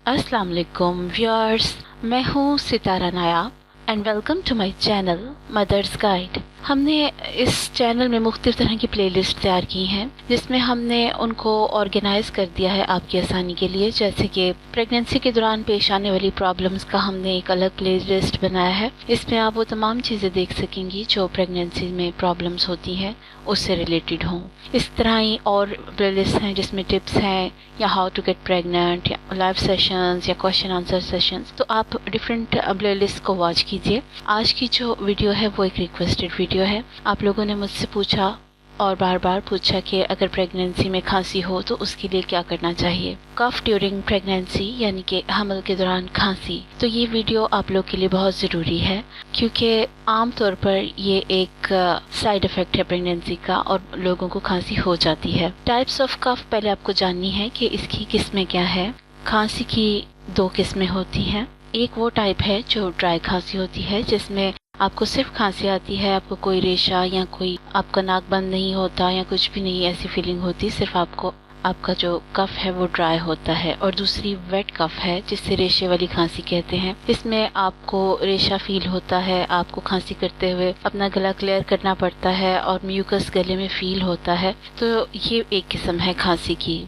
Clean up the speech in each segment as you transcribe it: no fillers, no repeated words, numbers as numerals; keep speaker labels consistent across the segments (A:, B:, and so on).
A: अस्सलाम वालेकुम व्यूअर्स, मैं हूँ Sitara Nayab and welcome to my channel mothers guide. हमने इस चैनल में मुख्तलिफ तरह की प्लेलिस्ट तैयार की हैं जिसमें हमने उनको ऑर्गेनाइज कर दिया है आपकी आसानी के लिए। जैसे कि प्रेगनेंसी के दौरान पेश आने वाली प्रॉब्लम्स का हमने एक अलग प्लेलिस्ट बनाया है। इसमें आप वो तमाम चीज़ें देख सकेंगी जो प्रेगनेंसी में प्रॉब्लम्स होती हैं उससे रिलेटेड हों। इस तरह ही और प्लेलिस्ट हैं जिसमें टिप्स हैं या हाउ टू गेट प्रेग्नेंट या लाइव सेशंस या क्वेश्चन आंसर सेशंस। तो आप डिफरेंट प्लेलिस्ट को वॉच कीजिए। आज की जो वीडियो है वो एक रिक्वेस्टेड वीडियो है। आप लोगों ने मुझसे पूछा और बार बार पूछा कि अगर प्रेगनेंसी में खांसी हो तो उसके लिए क्या करना चाहिए। कफ ड्यूरिंग प्रेगनेंसी यानी कि हमल के दौरान खांसी, तो ये वीडियो आप लोग के लिए बहुत ज़रूरी है क्योंकि आम तौर पर ये एक साइड इफ़ेक्ट है प्रेगनेंसी का और लोगों को खांसी हो जाती है। टाइप्स ऑफ कफ पहले आपको जाननी है कि इसकी किस्में क्या है। खांसी की दो किस्में होती हैं। एक वो टाइप है जो ड्राई खांसी होती है जिसमें आपको सिर्फ खांसी आती है, आपको कोई रेशा या कोई आपका नाक बंद नहीं होता या कुछ भी नहीं ऐसी फीलिंग होती, सिर्फ आपको आपका जो कफ है वो ड्राई होता है। और दूसरी वेट कफ है जिससे रेशे वाली खांसी कहते हैं। इसमें आपको रेशा फील होता है, आपको खांसी करते हुए अपना गला क्लियर करना पड़ता है और म्यूकस गले में फील होता है। तो ये एक किस्म है खांसी की।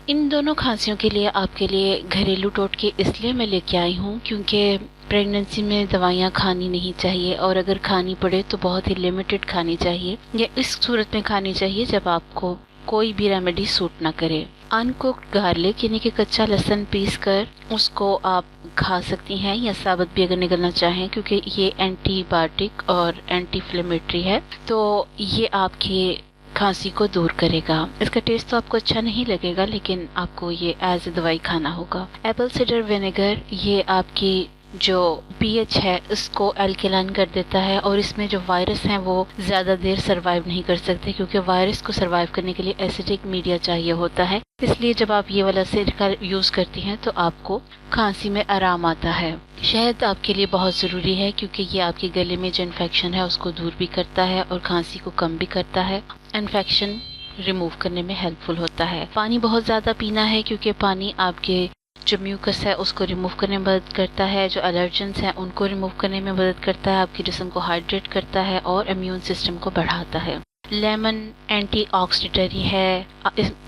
A: इन दोनों खांसियों के लिए आपके लिए घरेलू टोटके इसलिए मैं लेके आई हूँ क्योंकि प्रेगनेंसी में दवाइयाँ खानी नहीं चाहिए और अगर खानी पड़े तो बहुत ही लिमिटेड खानी चाहिए या इस सूरत में खानी चाहिए जब आपको कोई भी रेमेडी सूट ना करे। अनकुक्ड गार्लिक यानी कि कच्चा लहसुन पीस कर उसको आप खा सकती हैं या साबुत भी अगर निगलना चाहें क्योंकि ये एंटीबायोटिक और एंटी इन्फ्लेमेटरी है, तो ये आपकी खांसी को दूर करेगा। इसका टेस्ट तो आपको अच्छा नहीं लगेगा लेकिन आपको ये एज ए दवाई खाना होगा। एप्पल साइडर विनेगर ये आपकी जो पीएच है उसको अल्कलाइन कर देता है और इसमें जो वायरस हैं वो ज़्यादा देर सरवाइव नहीं कर सकते क्योंकि वायरस को सरवाइव करने के लिए एसिडिक मीडिया चाहिए होता है। इसलिए जब आप ये वाला सिरका यूज़ करती हैं तो आपको खांसी में आराम आता है। शहद आपके लिए बहुत ज़रूरी है क्योंकि ये आपके गले में जो इन्फेक्शन है उसको दूर भी करता है और खांसी को कम भी करता है, इन्फेक्शन रिमूव करने में हेल्पफुल होता है। पानी बहुत ज़्यादा पीना है क्योंकि पानी आपके जो म्यूकस है उसको रिमूव करने में मदद करता है, जो एलर्जेंस हैं उनको रिमूव करने में मदद करता है, आपके जिस्म को हाइड्रेट करता है और इम्यून सिस्टम को बढ़ाता है। लेमन एंटी ऑक्सीडेंटरी है।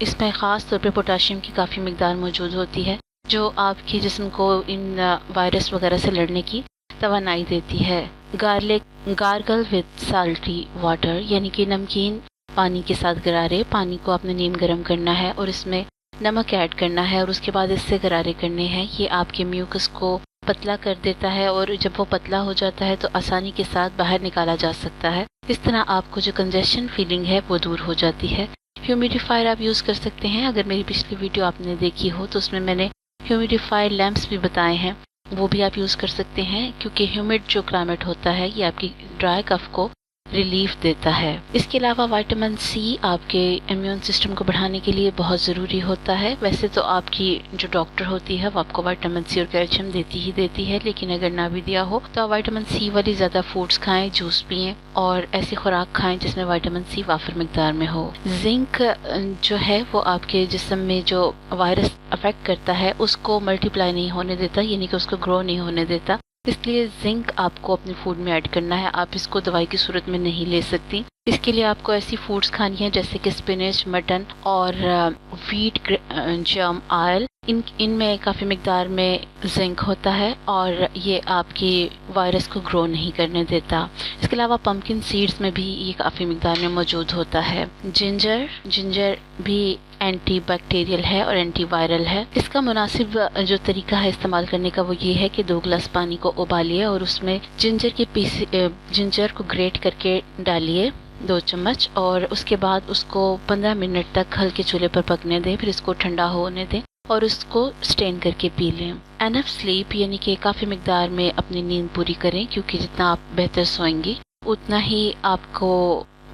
A: इसमें ख़ास तौर पे पोटाशियम की काफ़ी मिकदार मौजूद होती है जो आपके जिस्म को इन वायरस वगैरह से लड़ने की तवानाई देती है। गार्गल विद साल्टी वाटर यानी कि नमकीन पानी के साथ गरारे। पानी को आपने नीम गर्म करना है और इसमें नमक ऐड करना है और उसके बाद इससे गरारे करने हैं। ये आपके म्यूकस को पतला कर देता है और जब वो पतला हो जाता है तो आसानी के साथ बाहर निकाला जा सकता है। इस तरह आपको जो कंजेशन फीलिंग है वो दूर हो जाती है। ह्यूमिडिफायर आप यूज़ कर सकते हैं। अगर मेरी पिछली वीडियो आपने देखी हो तो उसमें मैंने ह्यूमिडिफायर लैंप्स भी बताए हैं, वो भी आप यूज़ कर सकते हैं क्योंकि ह्यूमिड जो क्लाइमेट होता है ये आपकी ड्राई कफ को रिलीफ देता है। इसके अलावा विटामिन सी आपके इम्यून सिस्टम को बढ़ाने के लिए बहुत ज़रूरी होता है। वैसे तो आपकी जो डॉक्टर होती है वो आपको विटामिन सी और कैल्शियम देती है लेकिन अगर ना भी दिया हो तो आप विटामिन सी वाली ज़्यादा फूड्स खाएं, जूस पिएं और ऐसी खुराक खाएं जिसमें विटामिन सी वाफर मिकदार में हो। जिंक जो है वो आपके जिस्म में जो वायरस अफेक्ट करता है उसको मल्टीप्लाई नहीं होने देता, यानी कि उसको ग्रो नहीं होने देता। इसलिए जिंक आपको अपने फूड में ऐड करना है। आप इसको दवाई की सूरत में नहीं ले सकती। इसके लिए आपको ऐसी फूड्स खानी है जैसे कि स्पिनच, मटन और व्हीट जर्म ऑयल। इनमें काफ़ी मिकदार में जिंक होता है और ये आपकी वायरस को ग्रो नहीं करने देता। इसके अलावा पम्पकिन सीड्स में भी ये काफ़ी मिकदार में मौजूद होता है। जिंजर भी एंटी बैक्टीरियल है और एंटी वायरल है। इसका मुनासिब जो तरीका है इस्तेमाल करने का वो ये है कि 2 गिलास पानी को उबालिए और उसमें जिंजर को ग्रेट करके डालिए 2 चम्मच और उसके बाद उसको 15 मिनट तक हल्के चूल्हे पर पकने दें। फिर इसको ठंडा होने दें और उसको स्ट्रेन करके पी लें। एनफ स्लीप यानी कि काफ़ी मिकदार में अपनी नींद पूरी करें क्योंकि जितना आप बेहतर सोएंगी उतना ही आपको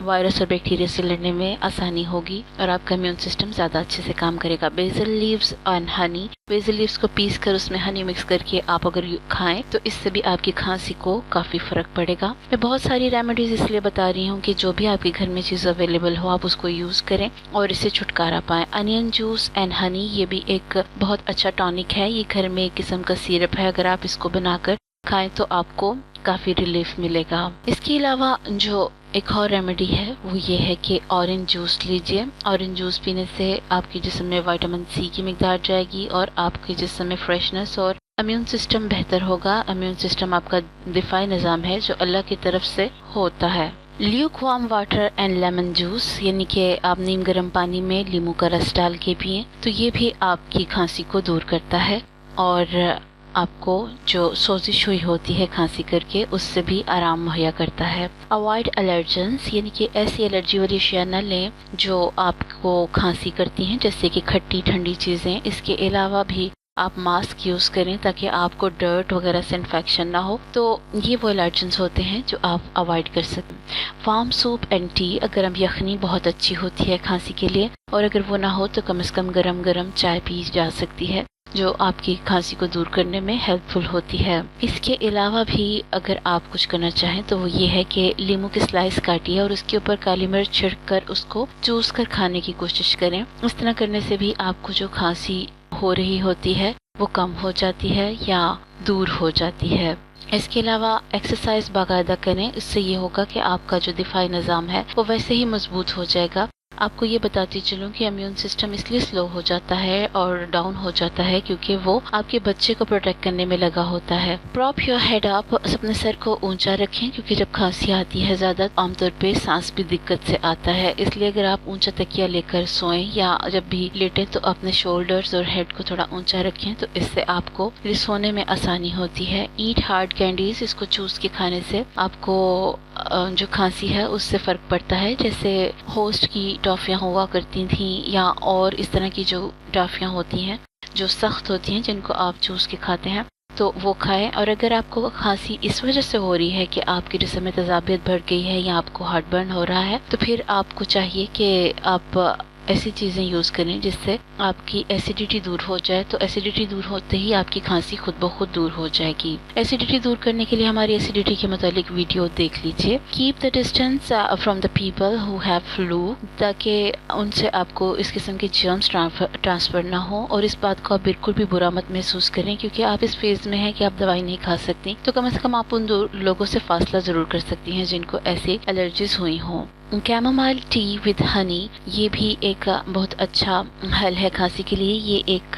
A: वायरस और बैक्टीरिया से लड़ने में आसानी होगी और आपका इम्यून सिस्टम ज़्यादा अच्छे से काम करेगा। BECIL leaves and honey, BECIL leaves को पीस कर उसमें हनी मिक्स करके आप अगर खाएं तो इससे भी आपकी खांसी को काफ़ी फ़र्क पड़ेगा। मैं बहुत सारी रेमेडीज़ इसलिए बता रही हूँ कि जो भी आपके घर में चीज़ अवेलेबल हो आप उसको यूज़ करें और इससे छुटकारा पाएं। अनियन जूस एंड हनी ये भी एक बहुत अच्छा टॉनिक है। ये घर में एक किस्म का सिरप है, अगर आप इसको बनाकर खाएं तो आपको काफ़ी रिलीफ मिलेगा। इसके अलावा जो एक और रेमेडी है वो ये है कि ऑरेंज जूस लीजिए। ऑरेंज जूस पीने से आपके जिस्म में विटामिन सी की मिकदार जाएगी और आपके जिस्म में फ्रेशनेस और इम्यून सिस्टम बेहतर होगा। इम्यून सिस्टम आपका दिफाई निज़ाम है जो अल्लाह की तरफ से होता है। Luke warm water and lemon juice, यानी कि आप नीम गर्म पानी में लीमू का रस डाल के पिएं तो ये भी आपकी खांसी को दूर करता है और आपको जो सोजिश हुई होती है खांसी करके उससे भी आराम मुहैया करता है। अवॉइड एलर्जेंस, यानी कि ऐसी एलर्जी वाली अशिया न लें जो आपको खांसी करती हैं, जैसे कि खट्टी ठंडी चीज़ें। इसके अलावा भी आप मास्क यूज़ करें ताकि आपको डर्ट वगैरह से इन्फेक्शन ना हो। तो ये वो एलर्जेंस होते हैं जो आप अवॉइड कर सकते हैं। वार्म सूप एंड टी, अगर हम यखनी बहुत अच्छी होती है खांसी के लिए और अगर वो ना हो तो कम से कम गरम गरम चाय पी जा सकती है जो आपकी खांसी को दूर करने में हेल्पफुल होती है। इसके अलावा भी अगर आप कुछ करना चाहें तो वो ये है कि लीमू की स्लाइस काटिए और उसके ऊपर काली मिर्च छिड़क कर उसको चूस कर खाने की कोशिश करें। इस तरह करने से भी आपको जो खांसी हो रही होती है वो कम हो जाती है या दूर हो जाती है। इसके अलावा एक्सरसाइज बाकायदा करें, इससे ये होगा कि आपका जो दिफाई निज़ाम है वो वैसे ही मजबूत हो जाएगा। आपको ये बताती चलूँ कि इम्यून सिस्टम इसलिए स्लो हो जाता है और डाउन हो जाता है क्योंकि वो आपके बच्चे को प्रोटेक्ट करने में लगा होता है। प्रॉप योर हेड अप, अपने सर को ऊंचा रखें क्योंकि जब खांसी आती है ज़्यादा आमतौर पे सांस भी दिक्कत से आता है, इसलिए अगर आप ऊंचा तकिया लेकर सोएं या जब भी लेटें तो अपने शोल्डर्स और हेड को थोड़ा ऊंचा रखें तो इससे आपको सोने में आसानी होती है। ईट हार्ड कैंडीज, इसको चूस के खाने से आपको जो खांसी है उससे फ़र्क पड़ता है। जैसे होस्ट की टॉफ़ियाँ हुआ करती थी या और इस तरह की जो टॉफ़ियाँ होती हैं जो सख्त होती हैं जिनको आप चूस के खाते हैं तो वो खाएं। और अगर आपको खांसी इस वजह से हो रही है कि आपके जिस्म में तेज़ाबियत बढ़ गई है या आपको हार्ट बर्न हो रहा है तो फिर आपको चाहिए कि आप ऐसी चीज़ें यूज़ करें जिससे आपकी एसिडिटी दूर हो जाए। तो एसिडिटी दूर होते ही आपकी खांसी खुद ब खुद दूर हो जाएगी। एसिडिटी दूर करने के लिए हमारी एसिडिटी के मुतालिक वीडियो देख लीजिए। Keep the distance from the people who have flu, ताकि उनसे आपको इस किस्म के जर्म्स ट्रांसफ़र ना हो। और इस बात को आप बिल्कुल भी बुरा मत महसूस करें क्योंकि आप इस फेज़ में हैं कि आप दवाई नहीं खा सकती, तो कम से कम आप उन लोगों से फासला ज़रूर कर सकती हैं जिनको ऐसी एलर्जीज हुई हों। कैमोमाइल टी विद हनी, ये भी एक बहुत अच्छा हल है खांसी के लिए। ये एक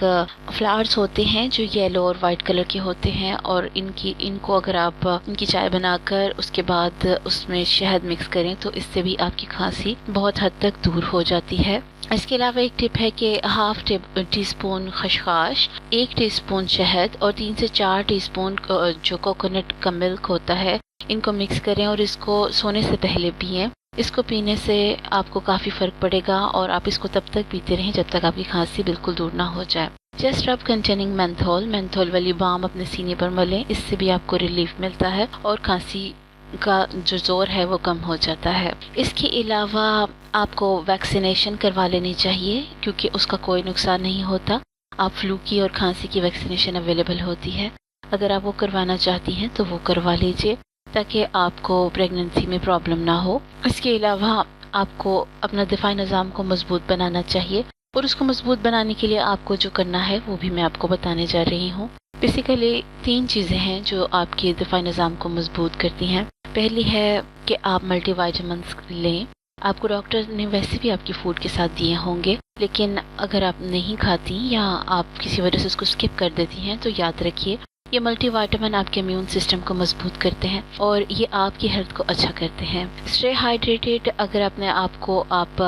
A: फ्लावर्स होते हैं जो येलो और वाइट कलर के होते हैं और इनको अगर आप इनकी चाय बनाकर उसके बाद उसमें शहद मिक्स करें तो इससे भी आपकी खांसी बहुत हद तक दूर हो जाती है। इसके अलावा एक टिप है कि हाफ टी स्पून खसखस, 1 टीस्पून शहद और 3 से 4 टीस्पून जो कोकोनट का मिल्क होता है इनको मिक्स करें और इसको सोने से पहले पिएं। इसको पीने से आपको काफ़ी फ़र्क पड़ेगा और आप इसको तब तक पीते रहें जब तक आपकी खांसी बिल्कुल दूर ना हो जाए। चेस्ट रब कंटेनिंग मेंथोल वाली बाम अपने सीने पर मलें, इससे भी आपको रिलीफ मिलता है और खांसी का जो ज़ोर है वो कम हो जाता है। इसके अलावा आपको वैक्सीनेशन करवा लेनी चाहिए क्योंकि उसका कोई नुकसान नहीं होता। आप फ्लू की और खांसी की वैक्सीनेशन अवेलेबल होती है, अगर आप वो करवाना चाहती हैं तो वो करवा लीजिए ताकि आपको प्रेगनेंसी में प्रॉब्लम ना हो। इसके अलावा आपको अपना दिफाई निज़ाम को मजबूत बनाना चाहिए और उसको मजबूत बनाने के लिए आपको जो करना है वो भी मैं आपको बताने जा रही हूँ। बेसिकली 3 चीज़ें हैं जो आपके दिफाई निज़ाम को मजबूत करती हैं। पहली है कि आप मल्टीविटामिन्स लें। आपको डॉक्टर ने वैसे भी आपकी फूड के साथ दिए होंगे, लेकिन अगर आप नहीं खाती या आप किसी वजह से उसको स्किप कर देती हैं तो याद रखिए ये मल्टीविटामिन आपके इम्यून सिस्टम को मजबूत करते हैं और ये आपकी हेल्थ को अच्छा करते हैं। स्टे हाइड्रेटेड, अगर अपने आप को आप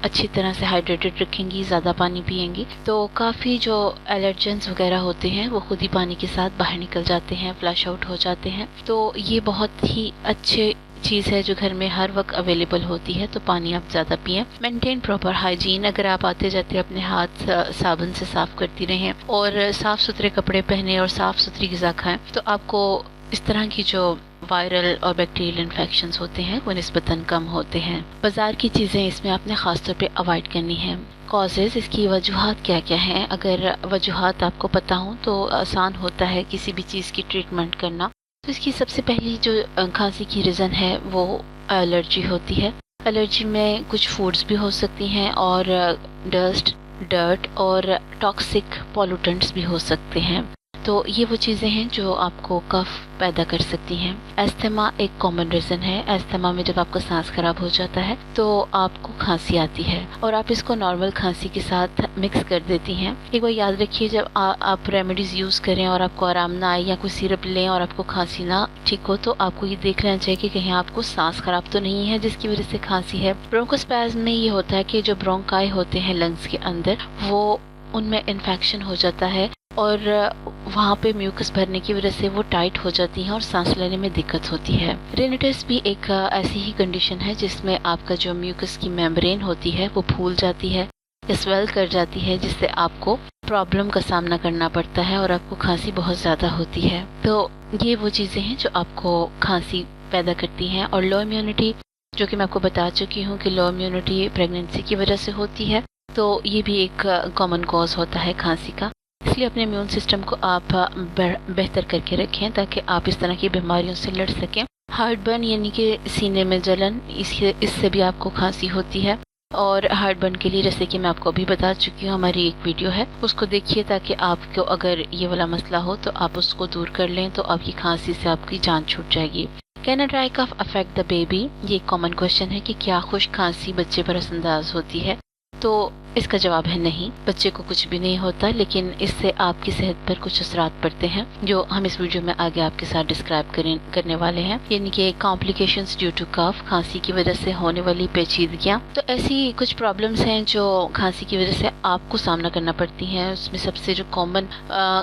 A: अच्छी तरह से हाइड्रेटेड रखेंगी, ज़्यादा पानी पिएंगी तो काफ़ी जो एलर्जेंस वगैरह होते हैं वो खुद ही पानी के साथ बाहर निकल जाते हैं, फ्लश आउट हो जाते हैं। तो ये बहुत ही अच्छे चीज़ है जो घर में हर वक्त अवेलेबल होती है, तो पानी आप ज़्यादा पिएं। मेंटेन प्रॉपर हाइजीन, अगर आप आते जाते अपने हाथ साबुन से साफ़ करती रहें और साफ़ सुथरे कपड़े पहने और साफ़ सुथरी ग़िज़ा खाएं तो आपको इस तरह की जो वायरल और बैक्टीरियल इन्फेक्शंस होते हैं वो निस्बतन कम होते हैं। बाजार की चीज़ें इसमें आपने ख़ास तौर पे अवॉइड करनी है। कॉजेज़, इसकी वजूहात क्या क्या हैं? अगर वजूहात आपको पता हों तो आसान होता है किसी भी चीज़ की ट्रीटमेंट करना। तो इसकी सबसे पहली जो खांसी की रीज़न है वो एलर्जी होती है। एलर्जी में कुछ फूड्स भी हो सकती हैं और डस्ट, डर्ट और टॉक्सिक पॉल्यूटेंट्स भी हो सकते हैं। तो ये वो चीज़ें हैं जो आपको कफ पैदा कर सकती हैं। एस्थमा एक कॉमन रीज़न है। एस्थमा में जब आपका सांस खराब हो जाता है तो आपको खांसी आती है और आप इसको नॉर्मल खांसी के साथ मिक्स कर देती हैं। एक बार याद रखिए, जब आप रेमेडीज़ यूज़ करें और आपको आराम ना आए या कोई सिरप लें और आपको खांसी ना ठीक हो तो आपको ये देख लेना चाहिए कि कहीं आपको सांस खराब तो नहीं है जिसकी वजह से खांसी है। ब्रोंकोस्पैज़म में ये होता है कि जो ब्रोंकाई होते हैं लंग्स के अंदर, वो उनमें इन्फेक्शन हो जाता है और वहाँ पे म्यूकस भरने की वजह से वो टाइट हो जाती हैं और सांस लेने में दिक्कत होती है। रिनिटिस भी एक ऐसी ही कंडीशन है जिसमें आपका जो म्यूकस की मेम्ब्रेन होती है वो फूल जाती है या स्वेल कर जाती है, जिससे आपको प्रॉब्लम का सामना करना पड़ता है और आपको खांसी बहुत ज़्यादा होती है। तो ये वो चीज़ें हैं जो आपको खांसी पैदा करती हैं। और लो इम्यूनिटी, जो कि मैं आपको बता चुकी हूँ कि लो इम्यूनिटी प्रेगनेंसी की वजह से होती है, तो ये भी एक कॉमन कॉज होता है खांसी का। इसलिए अपने इम्यून सिस्टम को आप बेहतर करके रखें ताकि आप इस तरह की बीमारियों से लड़ सकें। हार्ट बर्न यानी कि सीने में जलन, इससे भी आपको खांसी होती है। और हार्ट बर्न के लिए जैसे कि मैं आपको अभी बता चुकी हूँ, हमारी एक वीडियो है, उसको देखिए ताकि आपको अगर ये वाला मसला हो तो आप उसको दूर कर लें तो आपकी खांसी से आपकी जान छूट जाएगी। Can a dry cough affect the baby? ये एक कॉमन क्वेश्चन है कि क्या खुश्क खांसी बच्चे पर असरअंदाज होती है? तो इसका जवाब है नहीं, बच्चे को कुछ भी नहीं होता, लेकिन इससे आपकी सेहत पर कुछ असरात पड़ते हैं जो हम इस वीडियो में आगे आपके साथ डिस्क्राइब करने वाले हैं। यानी कि कॉम्प्लिकेशंस ड्यू टू कफ, खांसी की वजह से होने वाली पेचीदगियां। तो ऐसी कुछ प्रॉब्लम्स हैं जो खांसी की वजह से आपको सामना करना पड़ती हैं। उसमें सबसे जो कॉमन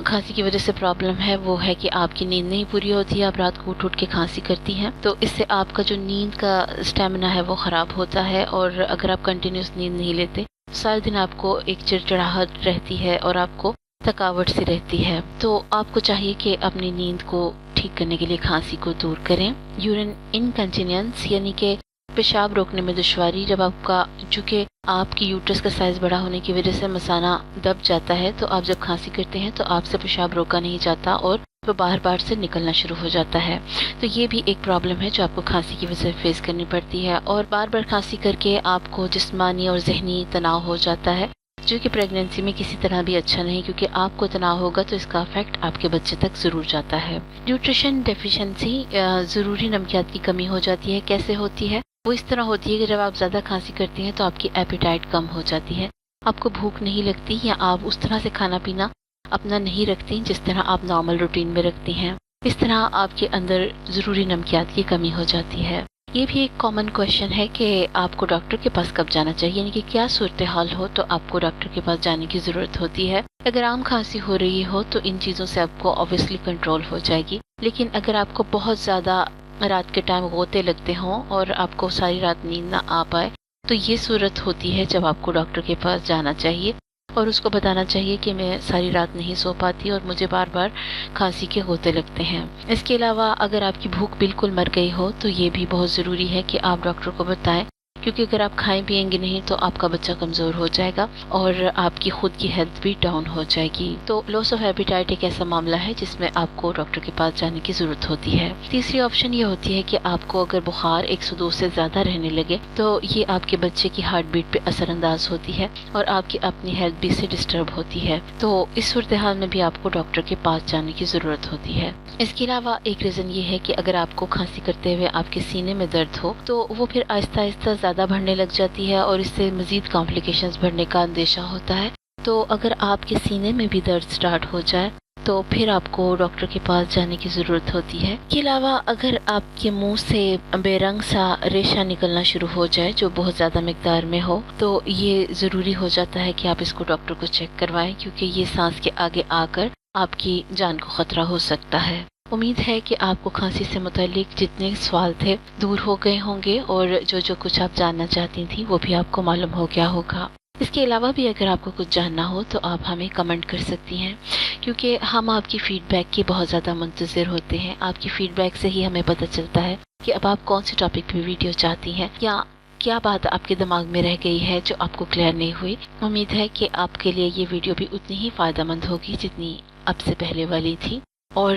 A: खांसी की वजह से प्रॉब्लम है वो है कि आपकी नींद नहीं पूरी होती है, आप रात को उठ उठ के खांसी करती हैं। तो इससे आपका जो नींद का स्टेमिना है वो खराब होता है और अगर आप कंटिन्यूस नींद नहीं लेते सारे दिन आपको एक चिड़चिड़ाहट रहती है और आपको थकावट सी रहती है। तो आपको चाहिए कि अपनी नींद को ठीक करने के लिए खांसी को दूर करें। यूरिन इनकंटिनेंस यानी कि पेशाब रोकने में दुश्वारी, जब आपका चूँकि आपकी यूट्रस का साइज बड़ा होने की वजह से मसाना दब जाता है तो आप जब खांसी करते हैं तो आपसे पेशाब रोका नहीं जाता और वो बार बार से निकलना शुरू हो जाता है। तो ये भी एक प्रॉब्लम है जो आपको खांसी की वजह से फेस करनी पड़ती है। और बार बार खांसी करके आपको जिस्मानी और जहनी तनाव हो जाता है जो कि प्रेगनेंसी में किसी तरह भी अच्छा नहीं, क्योंकि आपको तनाव होगा तो इसका इफेक्ट आपके बच्चे तक जरूर जाता है। न्यूट्रिशन डेफिशिएंसी, ज़रूरी नमकियात की कमी हो जाती है। कैसे होती है? वो इस तरह होती है कि जब आप ज़्यादा खांसी करती हैं तो आपकी एपेटाइट कम हो जाती है, आपको भूख नहीं लगती या आप उस तरह से खाना पीना अपना नहीं रखती जिस तरह आप नॉर्मल रूटीन में रखती हैं। इस तरह आपके अंदर ज़रूरी नमकियात की कमी हो जाती है। ये भी एक कॉमन क्वेश्चन है कि आपको डॉक्टर के पास कब जाना चाहिए, यानी कि क्या सूरत हाल हो तो आपको डॉक्टर के पास जाने की ज़रूरत होती है। अगर आम खांसी हो रही हो तो इन चीज़ों से आपको ऑब्वियसली कंट्रोल हो जाएगी, लेकिन अगर आपको बहुत ज़्यादा रात के टाइम गोते लगते हों और आपको सारी रात नींद ना आ पाए तो ये सूरत होती है जब आपको डॉक्टर के पास जाना चाहिए और उसको बताना चाहिए कि मैं सारी रात नहीं सो पाती और मुझे बार बार खांसी के गोते लगते हैं। इसके अलावा अगर आपकी भूख बिल्कुल मर गई हो तो ये भी बहुत ज़रूरी है कि आप डॉक्टर को बताएं, क्योंकि अगर आप खाएं पिएंगे नहीं तो आपका बच्चा कमज़ोर हो जाएगा और आपकी खुद की हेल्थ भी डाउन हो जाएगी। तो लॉस ऑफ एपेटाइट एक ऐसा मामला है जिसमें आपको डॉक्टर के पास जाने की ज़रूरत होती है। तीसरी ऑप्शन ये होती है कि आपको अगर बुखार 102 से ज़्यादा रहने लगे तो ये आपके बच्चे की हार्ट बीट पे असरअंदाज होती है और आपकी अपनी हेल्थ भी इससे डिस्टर्ब होती है। तो इस सूरत हाल में भी आपको डॉक्टर के पास जाने की ज़रूरत होती है। इसके अलावा एक रीज़न ये है कि अगर आपको खांसी करते हुए आपके सीने में दर्द हो तो वो फिर आहिस्ता आहिस्ता ज़्यादा बढ़ने लग जाती है और इससे मज़ीद कॉम्प्लिकेशंस बढ़ने का अंदेशा होता है। तो अगर आपके सीने में भी दर्द स्टार्ट हो जाए तो फिर आपको डॉक्टर के पास जाने की ज़रूरत होती है। इसके अलावा अगर आपके मुंह से बेरंग सा रेशा निकलना शुरू हो जाए जो बहुत ज़्यादा मिकदार में हो तो ये ज़रूरी हो जाता है कि आप इसको डॉक्टर को चेक करवाएं, क्योंकि ये सांस के आगे आकर आपकी जान को ख़तरा हो सकता है। उम्मीद है कि आपको खांसी से मुतालिक जितने सवाल थे दूर हो गए होंगे और जो कुछ आप जानना चाहती थी वो भी आपको मालूम हो गया होगा। اس کے علاوہ بھی اگر آپ کو کچھ جاننا ہو تو آپ ہمیں کمنٹ کر سکتی ہیں، کیونکہ ہم آپ کی فیڈ بیک کی بہت زیادہ منتظر ہوتے ہیں۔ آپ کی فیڈ بیک سے ہی ہمیں پتہ چلتا ہے کہ اب آپ کون سے ٹاپک پہ ویڈیو چاہتی ہیں، یا کیا بات آپ کے دماغ میں رہ گئی ہے جو آپ کو کلیئر نہیں ہوئی۔ امید ہے کہ آپ کے لیے یہ ویڈیو بھی اتنی ہی فائدہ مند ہوگی جتنی اب سے پہلے والی تھی۔ اور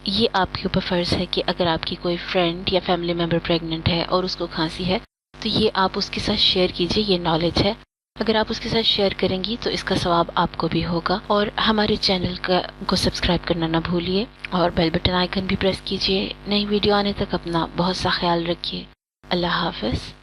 A: یہ آپ کے اوپر فرض ہے کہ اگر آپ کی کوئی فرینڈ یا فیملی ممبر پریگننٹ ہے اور اس کو کھانسی ہے تو یہ آپ اس کے ساتھ شیئر کیجئے، یہ نالج ہے۔ اگر آپ اس کے ساتھ شیئر کریں گی تو اس کا ثواب آپ کو بھی ہوگا۔ اور ہمارے چینل کو سبسکرائب کرنا نہ بھولیے، اور بیل بٹن آئیکن بھی پریس کیجئے۔ نئی ویڈیو آنے تک اپنا بہت سا خیال رکھیے۔ اللہ حافظ۔